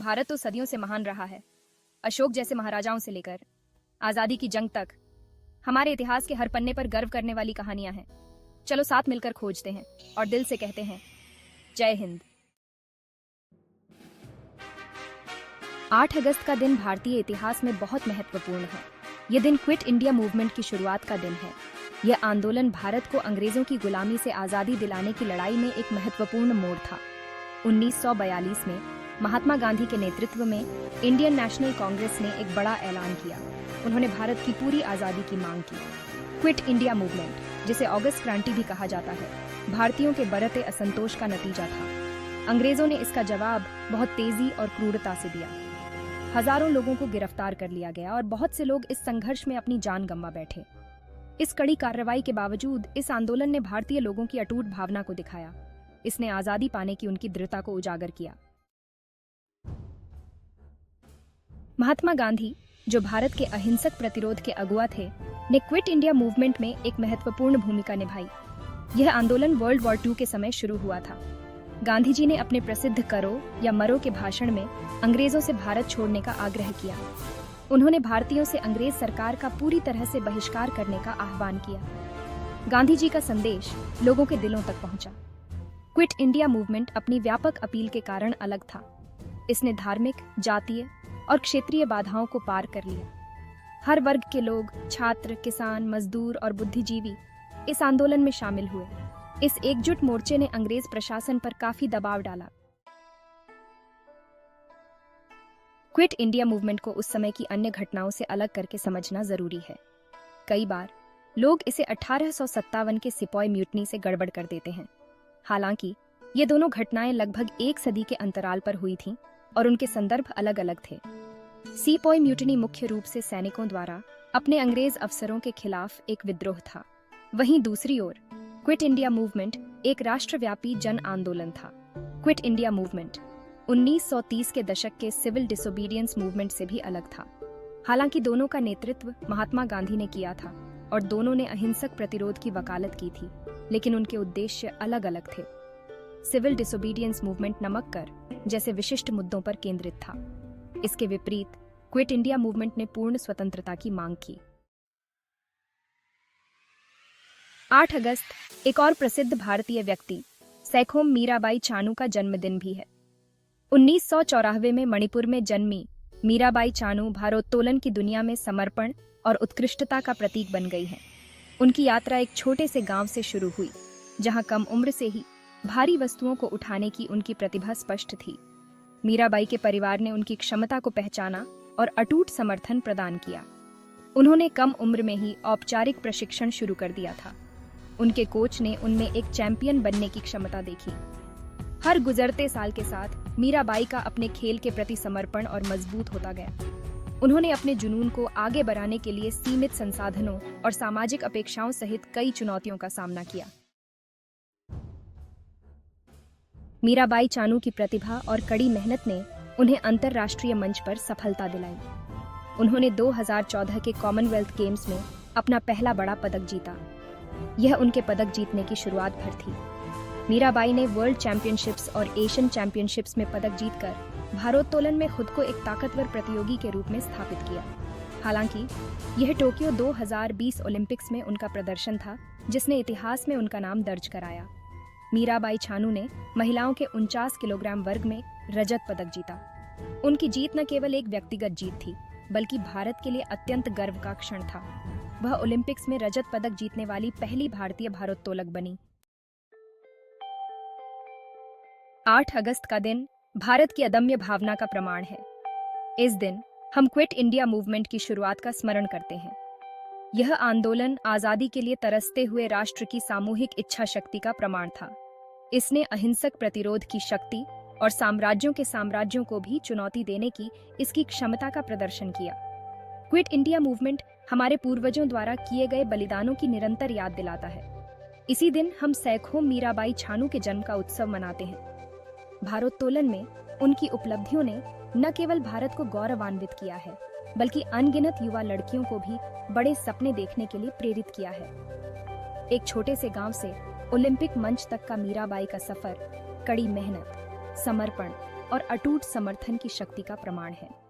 भारत तो सदियों से महान रहा है। अशोक जैसे महाराजाओं से लेकर आजादी की जंग तक हमारे इतिहास के हर पन्ने पर गर्व करने वाली कहानियां हैं। चलो साथ मिलकर खोजते हैं और दिल से कहते हैं जय हिंद। 8 अगस्त का दिन भारतीय इतिहास में बहुत महत्वपूर्ण है। यह दिन क्विट इंडिया मूवमेंट की शुरुआत का दिन है। यह आंदोलन भारत को अंग्रेजों की गुलामी से आजादी दिलाने की लड़ाई में एक महत्वपूर्ण मोड़ था। 1942 में महात्मा गांधी के नेतृत्व में इंडियन नेशनल कांग्रेस ने एक बड़ा ऐलान किया। उन्होंने भारत की पूरी आजादी की मांग की। क्विट इंडिया मूवमेंट, जिसे अगस्त क्रांति भी कहा जाता है, भारतीयों के बढ़ते असंतोष का नतीजा था। अंग्रेजों ने इसका जवाब बहुत तेजी और क्रूरता से दिया। हजारों लोगों को गिरफ्तार कर लिया गया और बहुत से लोग इस संघर्ष में अपनी जान गंवा बैठे। इस कड़ी कार्रवाई के बावजूद इस आंदोलन ने भारतीय लोगों की अटूट भावना को दिखाया। इसने आजादी पाने की उनकी दृढ़ता को उजागर किया। महात्मा गांधी, जो भारत के अहिंसक प्रतिरोध के अगुआ थे, ने क्विट इंडिया मूवमेंट में एक महत्वपूर्ण भूमिका निभाई। यह आंदोलन वर्ल्ड वॉर II के समय शुरू हुआ था। गांधी जी ने अपने प्रसिद्ध करो या मरो के भाषण में अंग्रेजों से भारत छोड़ने का आग्रह किया। उन्होंने भारतीयों से अंग्रेज सरकार का पूरी तरह से बहिष्कार करने का आह्वान किया। गांधी जी का संदेश लोगों के दिलों तक पहुंचा। क्विट इंडिया मूवमेंट अपनी व्यापक अपील के कारण अलग था। इसने धार्मिक, जातीय और क्षेत्रीय बाधाओं को पार कर लिया। हर वर्ग के लोग, छात्र, किसान, मजदूर और बुद्धिजीवी इस आंदोलन में शामिल हुए। इस एकजुट मोर्चे ने अंग्रेज प्रशासन पर काफी दबाव डाला। क्विट इंडिया मूवमेंट को उस समय की अन्य घटनाओं से अलग करके समझना जरूरी है। कई बार लोग इसे 1857 के सिपॉय म्यूटनी से गड़बड़ कर देते हैं। हालांकि ये दोनों घटनाएं लगभग एक सदी के अंतराल पर हुई थीं और उनके संदर्भ अलग अलग थे। सिपॉय म्यूटनी मुख्य रूप से सैनिकों द्वारा अपने अंग्रेज अफसरों के खिलाफ एक विद्रोह था। वहीं दूसरी ओर क्विट इंडिया मूवमेंट एक राष्ट्रव्यापी जन आंदोलन था। क्विट इंडिया मूवमेंट 1930 के दशक के सिविल डिसोबीडियंस मूवमेंट से भी अलग था। हालांकि दोनों का नेतृत्व महात्मा गांधी ने किया था और दोनों ने अहिंसक प्रतिरोध की वकालत की थी, लेकिन उनके उद्देश्य अलग अलग थे। सिविल डिसोबीडियंस मूवमेंट नमक कर जैसे विशिष्ट मुद्दों पर केंद्रित था। इसके विपरीत क्विट इंडिया मूवमेंट ने पूर्ण स्वतंत्रता की मांग की। 8 अगस्त एक और प्रसिद्ध भारतीय व्यक्ति सैखोम मीराबाई चानू का जन्मदिन भी है। 1994 में मणिपुर में जन्मी मीराबाई चानू भारोत्तोलन की दुनिया में समर्पण और उत्कृष्टता का प्रतीक बन गई है। उनकी यात्रा एक छोटे से गांव से शुरू हुई, जहां कम उम्र से ही भारी वस्तुओं को उठाने की उनकी प्रतिभा स्पष्ट थी। मीराबाई के परिवार ने उनकी क्षमता को पहचाना और अटूट समर्थन प्रदान किया। उन्होंने कम उम्र में ही औपचारिक प्रशिक्षण शुरू कर दिया था। उनके कोच ने उनमें एक चैंपियन बनने की क्षमता देखी। हर गुजरते साल के साथ मीराबाई का अपने खेल के प्रति समर्पण और मजबूत होता गया। उन्होंने अपने जुनून को आगे बढ़ाने के लिए सीमित संसाधनों और सामाजिक अपेक्षाओं सहित कई चुनौतियों का सामना किया। मीराबाई चानू की प्रतिभा और कड़ी मेहनत ने उन्हें अंतर्राष्ट्रीय मंच पर सफलता दिलाई। उन्होंने 2014 के कॉमनवेल्थ गेम्स में अपना पहला बड़ा पदक जीता। यह उनके पदक जीतने की शुरुआत भर थी। मीराबाई ने वर्ल्ड चैंपियनशिप्स और एशियन चैंपियनशिप्स में पदक जीतकर भारोत्तोलन में खुद को एक ताकतवर प्रतियोगी के रूप में स्थापित किया। हालांकि यह टोक्यो 2020 ओलंपिक्स में उनका प्रदर्शन था, जिसने इतिहास में उनका नाम दर्ज कराया। मीराबाई चानू ने महिलाओं के 49 किलोग्राम वर्ग में रजत पदक जीता। उनकी जीत न केवल एक व्यक्तिगत जीत थी, बल्कि भारत के लिए अत्यंत गर्व का क्षण था। वह ओलंपिक्स में रजत पदक जीतने वाली पहली भारतीय भारोत्तोलक बनी। 8 अगस्त का दिन भारत की अदम्य भावना का प्रमाण है। इस दिन हम क्विट इंडिया मूवमेंट की शुरुआत का स्मरण करते हैं। यह आंदोलन आजादी के लिए तरसते हुए राष्ट्र की सामूहिक इच्छा शक्ति का प्रमाण था। इसने अहिंसक प्रतिरोध की शक्ति और साम्राज्यों को भी चुनौती देने की इसकी क्षमता का प्रदर्शन किया। क्विट इंडिया मूवमेंट हमारे पूर्वजों द्वारा किए गए बलिदानों की निरंतर याद दिलाता है। इसी दिन हम सैखोम मीराबाई चानू के जन्म का उत्सव मनाते हैं। भारोत्तोलन में उनकी उपलब्धियों ने न केवल भारत को गौरवान्वित किया है, बल्कि अनगिनत युवा लड़कियों को भी बड़े सपने देखने के लिए प्रेरित किया है। एक छोटे से गांव से ओलंपिक मंच तक का मीराबाई का सफर कड़ी मेहनत, समर्पण और अटूट समर्थन की शक्ति का प्रमाण है।